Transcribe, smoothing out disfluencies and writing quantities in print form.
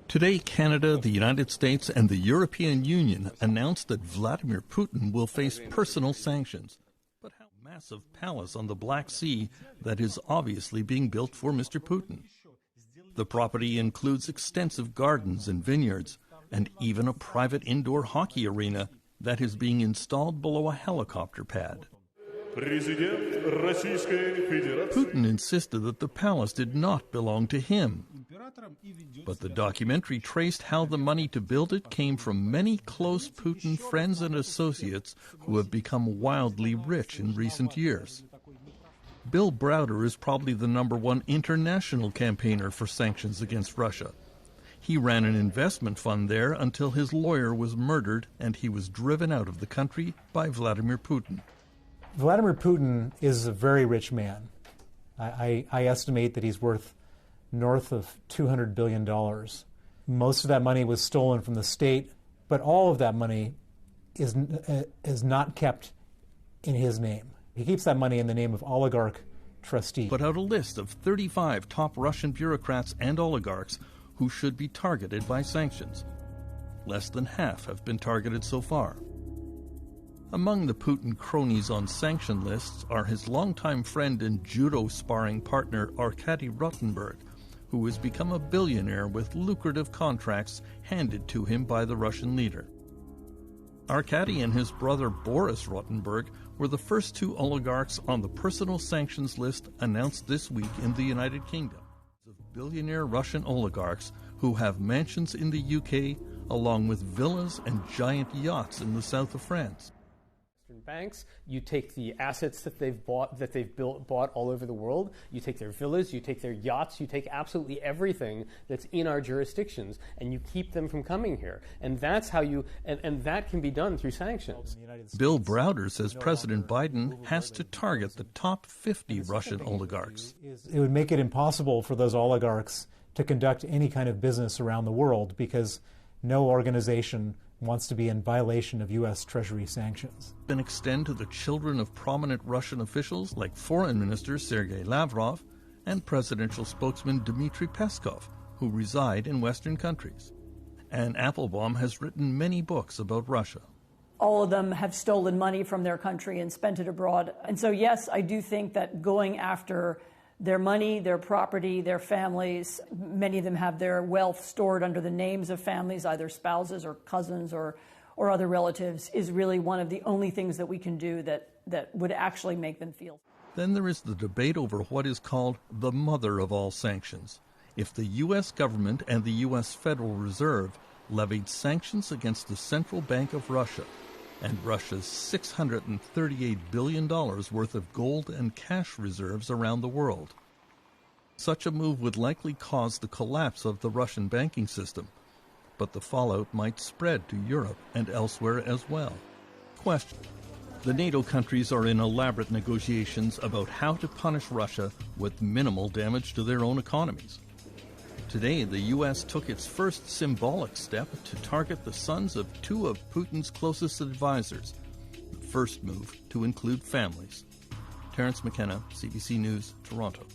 Today, Canada, the United States, and the European Union announced that Vladimir Putin will face personal sanctions. But how massive palace on the Black Sea that is obviously being built for Mr. Putin. The property includes extensive gardens and vineyards, and even a private indoor hockey arena that is being installed below a helicopter pad. Putin insisted that the palace did not belong to him. But the documentary traced how the money to build it came from many close Putin friends and associates who have become wildly rich in recent years. Bill Browder is probably the #1 international campaigner for sanctions against Russia. He ran an investment fund there until his lawyer was murdered and he was driven out of the country by Vladimir Putin. Vladimir Putin is a very rich man. I estimate that he's worth north of $200 billion. Most of that money was stolen from the state, but all of that money is not kept in his name. He keeps that money in the name of oligarch trustees. Put out a list of 35 top Russian bureaucrats and oligarchs who should be targeted by sanctions. Less than half have been targeted so far. Among the Putin cronies on sanction lists are his longtime friend and judo sparring partner Arkady Rotenberg, who has become a billionaire with lucrative contracts handed to him by the Russian leader. Arkady and his brother Boris Rotenberg were the first two oligarchs on the personal sanctions list announced this week in the United Kingdom. Of billionaire Russian oligarchs who have mansions in the UK, along with villas and giant yachts in the south of France. Banks, you take the assets that they've bought all over the world, you take their villas, you take their yachts, you take absolutely everything that's in our jurisdictions, and you keep them from coming here. And that's how and that can be done through sanctions. Bill Browder says President Biden has to target the top 50 Russian oligarchs. It would make it impossible for those oligarchs to conduct any kind of business around the world because no organization wants to be in violation of U.S. Treasury sanctions. Then extend to the children of prominent Russian officials like Foreign Minister Sergei Lavrov and presidential spokesman Dmitry Peskov, who reside in Western countries. Anne Applebaum has written many books about Russia. All of them have stolen money from their country and spent it abroad. And so, yes, I do think that going after their money, their property, their families. Many of them have their wealth stored under the names of families, either spouses or cousins or other relatives, is really one of the only things that we can do that would actually make them feel. Then there is the debate over what is called the mother of all sanctions. If the U.S. government and the U.S. Federal Reserve levied sanctions against the Central Bank of Russia and Russia's $638 billion worth of gold and cash reserves around the world. Such a move would likely cause the collapse of the Russian banking system, but the fallout might spread to Europe and elsewhere as well. Question: the NATO countries are in elaborate negotiations about how to punish Russia with minimal damage to their own economies. Today, the U.S. took its first symbolic step to target the sons of two of Putin's closest advisors, the first move to include families. Terence McKenna, CBC News, Toronto.